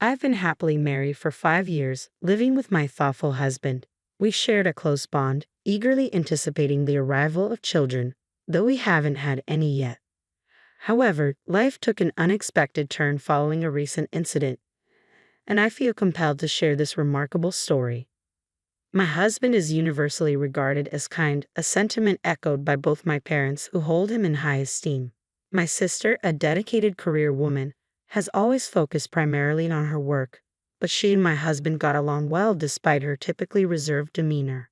I've been happily married for 5 years, living with my thoughtful husband. We shared a close bond, eagerly anticipating the arrival of children, though we haven't had any yet. However, life took an unexpected turn following a recent incident, and I feel compelled to share this remarkable story. My husband is universally regarded as kind, a sentiment echoed by both my parents who hold him in high esteem. My sister, a dedicated career woman, has always focused primarily on her work, but she and my husband got along well despite her typically reserved demeanor.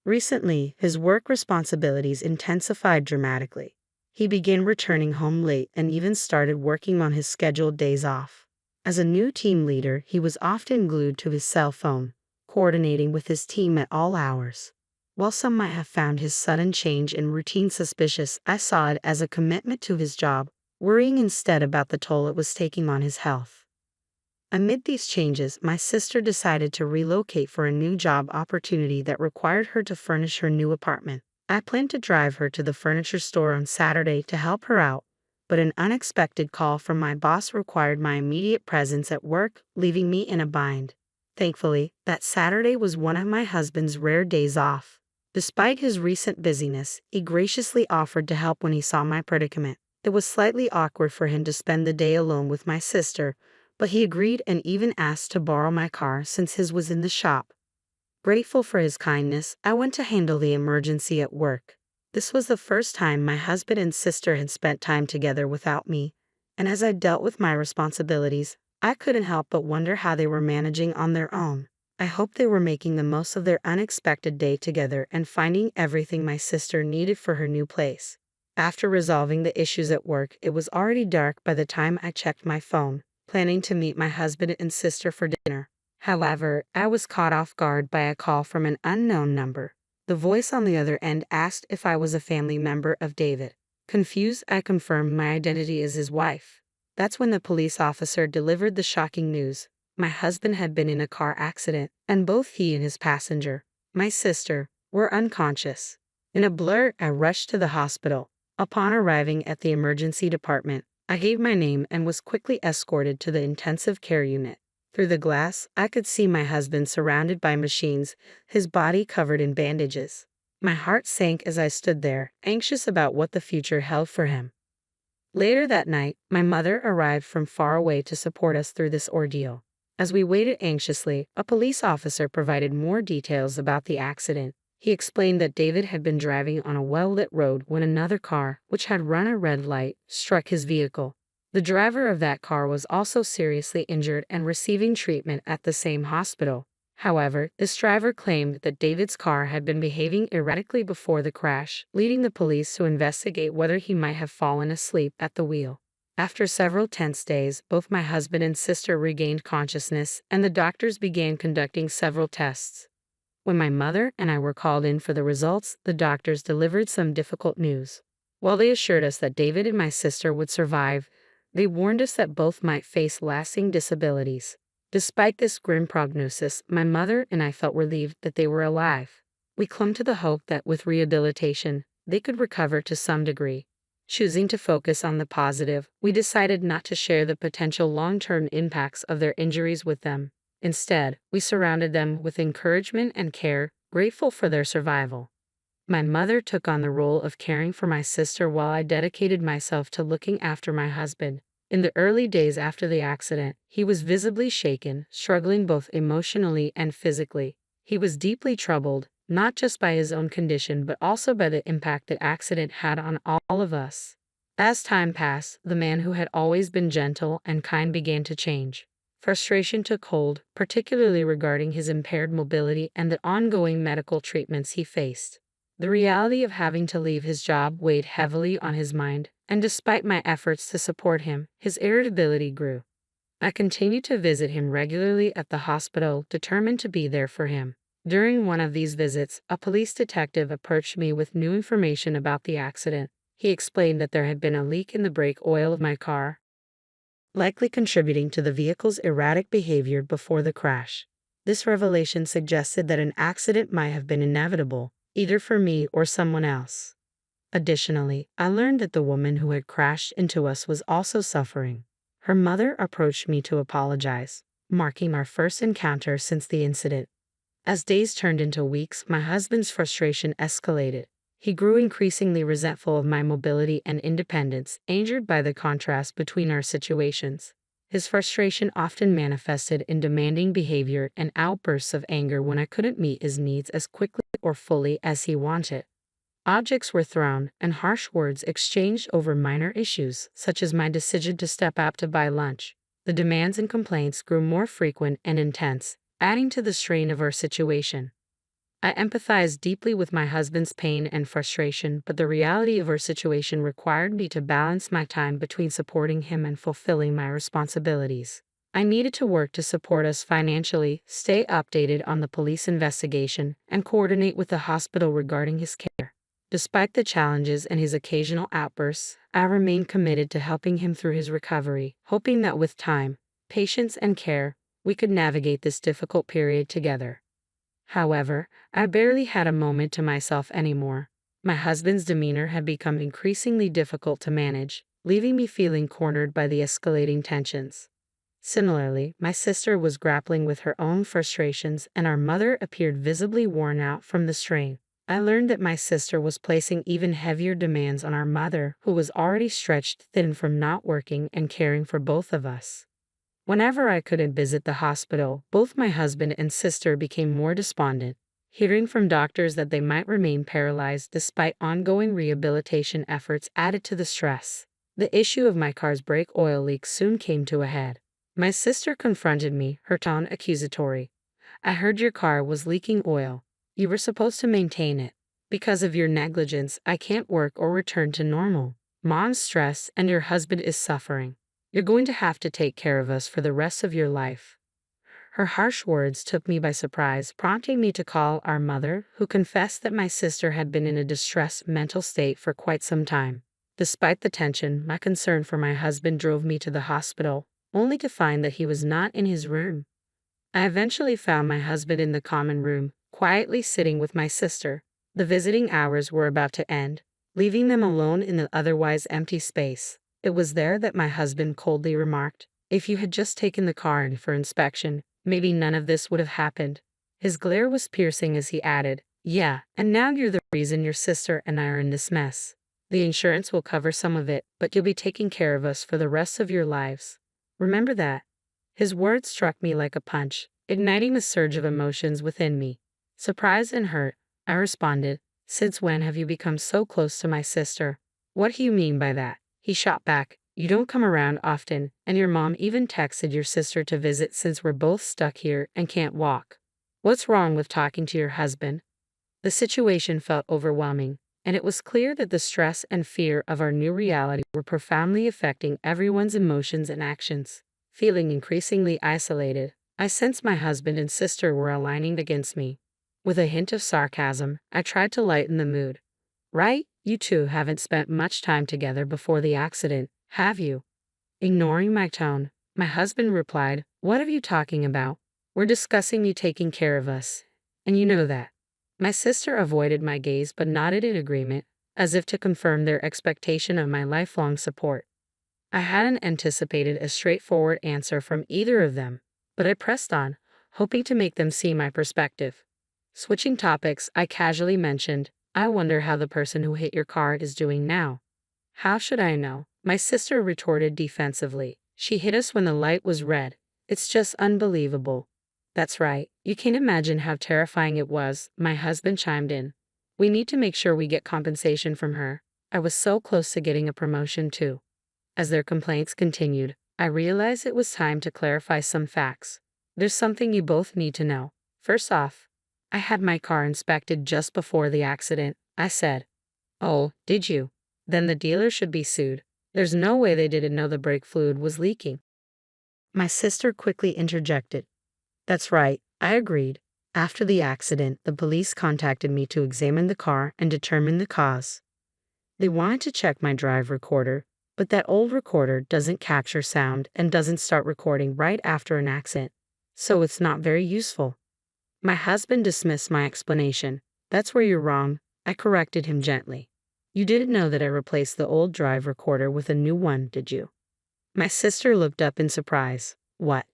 Recently, his work responsibilities intensified dramatically. He began returning home late and even started working on his scheduled days off. As a new team leader, he was often glued to his cell phone, coordinating with his team at all hours. While some might have found his sudden change in routine suspicious, I saw it as a commitment to his job, worrying instead about the toll it was taking on his health. Amid these changes, my sister decided to relocate for a new job opportunity that required her to furnish her new apartment. I planned to drive her to the furniture store on Saturday to help her out, but an unexpected call from my boss required my immediate presence at work, leaving me in a bind. Thankfully, that Saturday was one of my husband's rare days off. Despite his recent busyness, he graciously offered to help when he saw my predicament. It was slightly awkward for him to spend the day alone with my sister, but he agreed and even asked to borrow my car since his was in the shop. Grateful for his kindness, I went to handle the emergency at work. This was the first time my husband and sister had spent time together without me, and as I dealt with my responsibilities, I couldn't help but wonder how they were managing on their own. I hoped they were making the most of their unexpected day together and finding everything my sister needed for her new place. After resolving the issues at work, it was already dark by the time I checked my phone, planning to meet my husband and sister for dinner. However, I was caught off guard by a call from an unknown number. The voice on the other end asked if I was a family member of David. Confused, I confirmed my identity as his wife. That's when the police officer delivered the shocking news. My husband had been in a car accident, and both he and his passenger, my sister, were unconscious. In a blur, I rushed to the hospital. Upon arriving at the emergency department, I gave my name and was quickly escorted to the intensive care unit. Through the glass, I could see my husband surrounded by machines, his body covered in bandages. My heart sank as I stood there, anxious about what the future held for him. Later that night, my mother arrived from far away to support us through this ordeal. As we waited anxiously, a police officer provided more details about the accident. He explained that David had been driving on a well-lit road when another car, which had run a red light, struck his vehicle. The driver of that car was also seriously injured and receiving treatment at the same hospital. However, this driver claimed that David's car had been behaving erratically before the crash, leading the police to investigate whether he might have fallen asleep at the wheel. After several tense days, both my husband and sister regained consciousness, and the doctors began conducting several tests. When my mother and I were called in for the results, the doctors delivered some difficult news. While they assured us that David and my sister would survive, they warned us that both might face lasting disabilities. Despite this grim prognosis, my mother and I felt relieved that they were alive. We clung to the hope that with rehabilitation, they could recover to some degree. Choosing to focus on the positive, we decided not to share the potential long-term impacts of their injuries with them. Instead, we surrounded them with encouragement and care, grateful for their survival. My mother took on the role of caring for my sister while I dedicated myself to looking after my husband. In the early days after the accident, he was visibly shaken, struggling both emotionally and physically. He was deeply troubled, not just by his own condition but also by the impact the accident had on all of us. As time passed, the man who had always been gentle and kind began to change. Frustration took hold, particularly regarding his impaired mobility and the ongoing medical treatments he faced. The reality of having to leave his job weighed heavily on his mind, and despite my efforts to support him, his irritability grew. I continued to visit him regularly at the hospital, determined to be there for him. During one of these visits, a police detective approached me with new information about the accident. He explained that there had been a leak in the brake oil of my car, likely contributing to the vehicle's erratic behavior before the crash. This revelation suggested that an accident might have been inevitable, either for me or someone else. Additionally, I learned that the woman who had crashed into us was also suffering. Her mother approached me to apologize. marking our first encounter since the incident. As days turned into weeks, my husband's frustration escalated. He grew increasingly resentful of my mobility and independence, angered by the contrast between our situations. His frustration often manifested in demanding behavior and outbursts of anger when I couldn't meet his needs as quickly or fully as he wanted. Objects were thrown, and harsh words exchanged over minor issues, such as my decision to step out to buy lunch. The demands and complaints grew more frequent and intense, adding to the strain of our situation. I empathized deeply with my husband's pain and frustration, but the reality of our situation required me to balance my time between supporting him and fulfilling my responsibilities. I needed to work to support us financially, stay updated on the police investigation, and coordinate with the hospital regarding his care. Despite the challenges and his occasional outbursts, I remained committed to helping him through his recovery, hoping that with time, patience, and care, we could navigate this difficult period together. However, I barely had a moment to myself anymore. My husband's demeanor had become increasingly difficult to manage, leaving me feeling cornered by the escalating tensions. Similarly, my sister was grappling with her own frustrations, and our mother appeared visibly worn out from the strain. I learned that my sister was placing even heavier demands on our mother, who was already stretched thin from not working and caring for both of us. Whenever I couldn't visit the hospital, both my husband and sister became more despondent. Hearing from doctors that they might remain paralyzed despite ongoing rehabilitation efforts added to the stress. The issue of my car's brake oil leak soon came to a head. My sister confronted me, her tone accusatory. "I heard your car was leaking oil. You were supposed to maintain it. Because of your negligence, I can't work or return to normal. Mom's stressed and your husband is suffering. You're going to have to take care of us for the rest of your life." Her harsh words took me by surprise, prompting me to call our mother, who confessed that my sister had been in a distressed mental state for quite some time. Despite the tension, my concern for my husband drove me to the hospital, only to find that he was not in his room. I eventually found my husband in the common room, quietly sitting with my sister. The visiting hours were about to end, leaving them alone in the otherwise empty space. It was there that my husband coldly remarked, "If you had just taken the car in for inspection, maybe none of this would have happened." His glare was piercing as he added, "Yeah, and now you're the reason your sister and I are in this mess. The insurance will cover some of it, but you'll be taking care of us for the rest of your lives. Remember that." His words struck me like a punch, igniting a surge of emotions within me. Surprised and hurt, I responded, "Since when have you become so close to my sister?" "What do you mean by that?" He shot back. "You don't come around often, and your mom even texted your sister to visit since we're both stuck here and can't walk. What's wrong with talking to your husband?" The situation felt overwhelming, and it was clear that the stress and fear of our new reality were profoundly affecting everyone's emotions and actions. Feeling increasingly isolated, I sensed my husband and sister were aligning against me. With a hint of sarcasm, I tried to lighten the mood. "Right? You two haven't spent much time together before the accident, have you?" Ignoring my tone, my husband replied, "What are you talking about? We're discussing you taking care of us. And you know that." My sister avoided my gaze but nodded in agreement, as if to confirm their expectation of my lifelong support. I hadn't anticipated a straightforward answer from either of them, but I pressed on, hoping to make them see my perspective. Switching topics, I casually mentioned, "I wonder how the person who hit your car is doing now." "How should I know?" My sister retorted defensively. "She hit us when the light was red. It's just unbelievable." "That's right. You can't imagine how terrifying it was," my husband chimed in. "We need to make sure we get compensation from her. I was so close to getting a promotion too." As their complaints continued, I realized it was time to clarify some facts. "There's something you both need to know. First off, I had my car inspected just before the accident," I said. "Oh, did you? Then the dealer should be sued. There's no way they didn't know the brake fluid was leaking." My sister quickly interjected. "That's right," I agreed. "After the accident, the police contacted me to examine the car and determine the cause. They wanted to check my drive recorder, but that old recorder doesn't capture sound and doesn't start recording right after an accident, so it's not very useful." My husband dismissed my explanation. "That's where you're wrong," I corrected him gently. "You didn't know that I replaced the old drive recorder with a new one, did you?" My sister looked up in surprise. "What?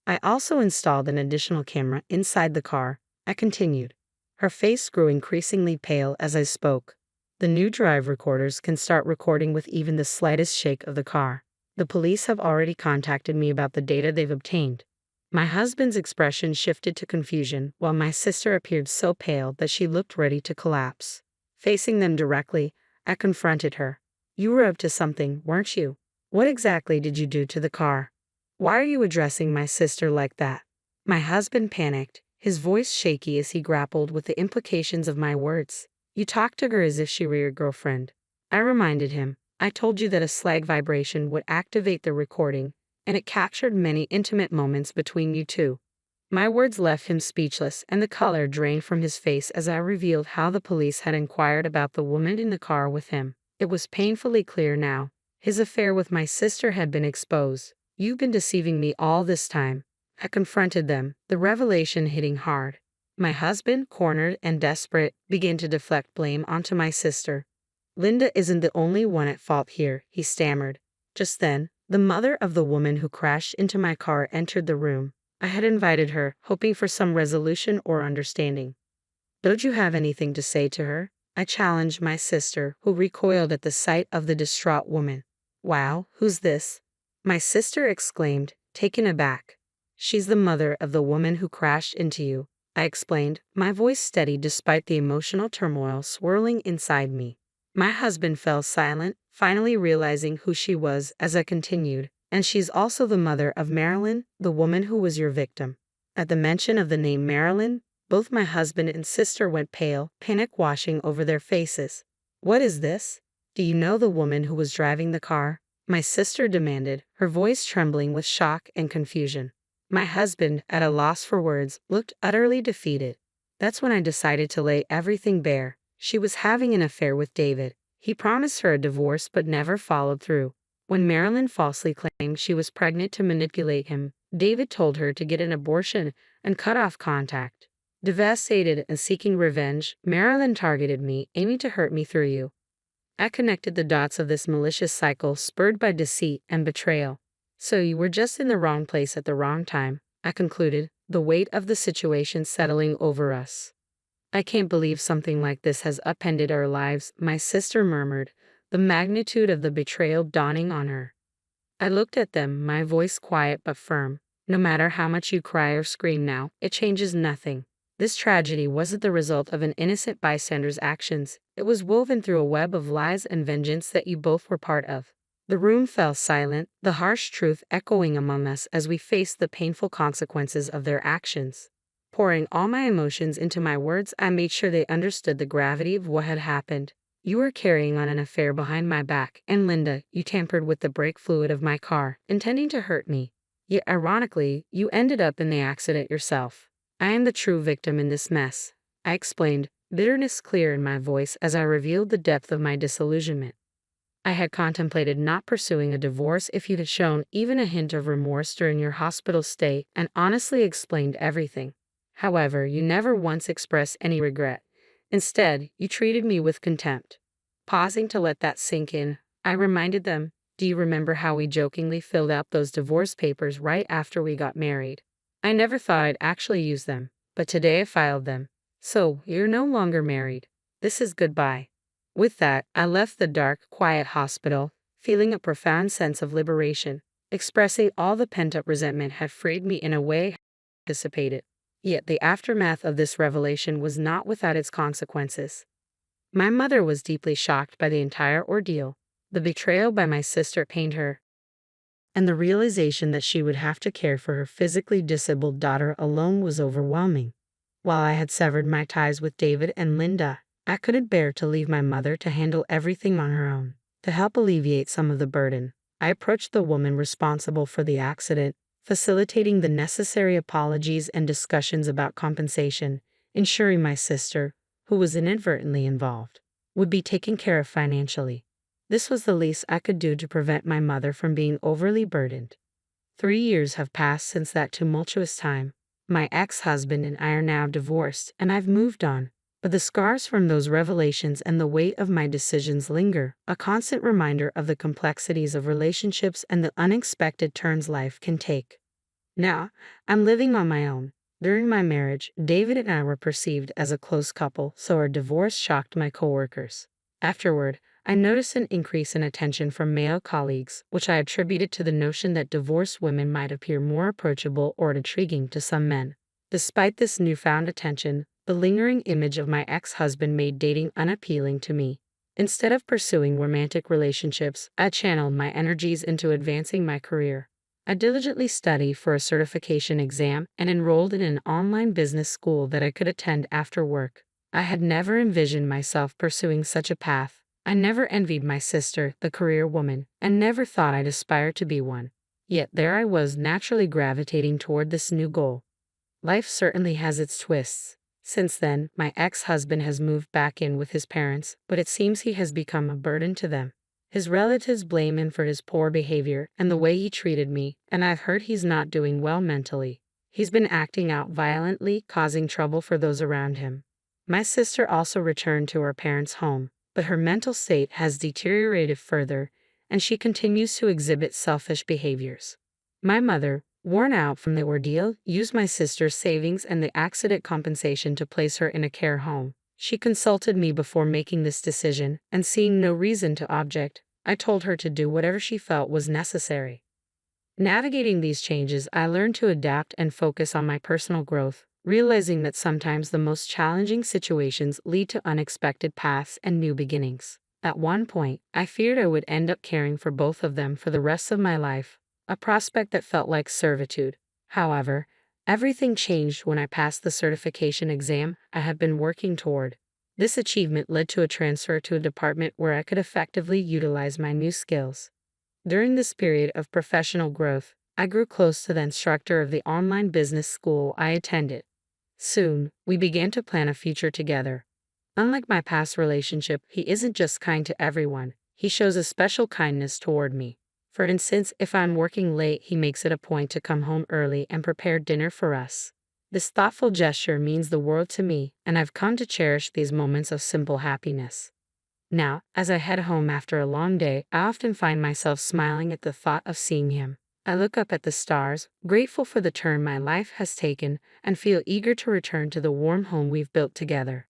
I also installed an additional camera inside the car, I continued. Her face grew increasingly pale as I spoke. The new drive recorders can start recording with even the slightest shake of the car. The police have already contacted me about the data they've obtained. My husband's expression shifted to confusion, while my sister appeared so pale that she looked ready to collapse. Facing them directly, I confronted her. You were up to something, weren't you? What exactly did you do to the car? Why are you addressing my sister like that? My husband panicked, his voice shaky as he grappled with the implications of my words. You talked to her as if she were your girlfriend. I reminded him. I told you that a slag vibration would activate the recording, and it captured many intimate moments between you two. My words left him speechless, and the color drained from his face as I revealed how the police had inquired about the woman in the car with him. It was painfully clear now. His affair with my sister had been exposed. You've been deceiving me all this time. I confronted them, the revelation hitting hard. My husband, cornered and desperate, began to deflect blame onto my sister. Linda isn't the only one at fault here, he stammered. Just then, the mother of the woman who crashed into my car entered the room. I had invited her, hoping for some resolution or understanding. Don't you have anything to say to her? I challenged my sister, who recoiled at the sight of the distraught woman. Wow, who's this? My sister exclaimed, taken aback. She's the mother of the woman who crashed into you, I explained, my voice steady despite the emotional turmoil swirling inside me. My husband fell silent, finally realizing who she was as I continued, and she's also the mother of Marilyn, the woman who was your victim. At the mention of the name Marilyn, both my husband and sister went pale, panic washing over their faces. What is this? Do you know the woman who was driving the car? My sister demanded, her voice trembling with shock and confusion. My husband, at a loss for words, looked utterly defeated. That's when I decided to lay everything bare. She was having an affair with David. He promised her a divorce but never followed through. When Marilyn falsely claimed she was pregnant to manipulate him, David told her to get an abortion and cut off contact. Devastated and seeking revenge, Marilyn targeted me, aiming to hurt me through you. I connected the dots of this malicious cycle spurred by deceit and betrayal. So you were just in the wrong place at the wrong time, I concluded, the weight of the situation settling over us. I can't believe something like this has upended our lives, my sister murmured, the magnitude of the betrayal dawning on her. I looked at them, my voice quiet but firm. No matter how much you cry or scream now, it changes nothing. This tragedy wasn't the result of an innocent bystander's actions. It was woven through a web of lies and vengeance that you both were part of. The room fell silent, the harsh truth echoing among us as we faced the painful consequences of their actions. Pouring all my emotions into my words, I made sure they understood the gravity of what had happened. You were carrying on an affair behind my back, and Linda, you tampered with the brake fluid of my car, intending to hurt me. Yet ironically, you ended up in the accident yourself. I am the true victim in this mess, I explained, bitterness clear in my voice as I revealed the depth of my disillusionment. I had contemplated not pursuing a divorce if you had shown even a hint of remorse during your hospital stay and honestly explained everything. However, you never once expressed any regret. Instead, you treated me with contempt. Pausing to let that sink in, I reminded them, do you remember how we jokingly filled out those divorce papers right after we got married? I never thought I'd actually use them, but today I filed them. So, you're no longer married. This is goodbye. With that, I left the dark, quiet hospital, feeling a profound sense of liberation, expressing all the pent-up resentment had freed me in a way I anticipated. Yet the aftermath of this revelation was not without its consequences. My mother was deeply shocked by the entire ordeal. The betrayal by my sister pained her, and the realization that she would have to care for her physically disabled daughter alone was overwhelming. While I had severed my ties with David and Linda, I couldn't bear to leave my mother to handle everything on her own. To help alleviate some of the burden, I approached the woman responsible for the accident, facilitating the necessary apologies and discussions about compensation, ensuring my sister, who was inadvertently involved, would be taken care of financially. This was the least I could do to prevent my mother from being overly burdened. 3 years have passed since that tumultuous time. My ex-husband and I are now divorced, and I've moved on. But the scars from those revelations and the weight of my decisions linger, a constant reminder of the complexities of relationships and the unexpected turns life can take. Now, I'm living on my own. During my marriage, David and I were perceived as a close couple, so our divorce shocked my coworkers. Afterward, I noticed an increase in attention from male colleagues, which I attributed to the notion that divorced women might appear more approachable or intriguing to some men. Despite this newfound attention, the lingering image of my ex-husband made dating unappealing to me. Instead of pursuing romantic relationships, I channeled my energies into advancing my career. I diligently studied for a certification exam and enrolled in an online business school that I could attend after work. I had never envisioned myself pursuing such a path. I never envied my sister, the career woman, and never thought I'd aspire to be one. Yet there I was, naturally gravitating toward this new goal. Life certainly has its twists. Since then, my ex-husband has moved back in with his parents, but it seems he has become a burden to them. His relatives blame him for his poor behavior and the way he treated me, and I've heard he's not doing well mentally. He's been acting out violently, causing trouble for those around him. My sister also returned to her parents' home, but her mental state has deteriorated further, and she continues to exhibit selfish behaviors. My mother, worn out from the ordeal, used my sister's savings and the accident compensation to place her in a care home. She consulted me before making this decision, and seeing no reason to object, I told her to do whatever she felt was necessary. Navigating these changes, I learned to adapt and focus on my personal growth, realizing that sometimes the most challenging situations lead to unexpected paths and new beginnings. At one point, I feared I would end up caring for both of them for the rest of my life, a prospect that felt like servitude. However, everything changed when I passed the certification exam I had been working toward. This achievement led to a transfer to a department where I could effectively utilize my new skills. During this period of professional growth, I grew close to the instructor of the online business school I attended. Soon, we began to plan a future together. Unlike my past relationship, he isn't just kind to everyone, he shows a special kindness toward me. For instance, if I'm working late, he makes it a point to come home early and prepare dinner for us. This thoughtful gesture means the world to me, and I've come to cherish these moments of simple happiness. Now, as I head home after a long day, I often find myself smiling at the thought of seeing him. I look up at the stars, grateful for the turn my life has taken, and feel eager to return to the warm home we've built together.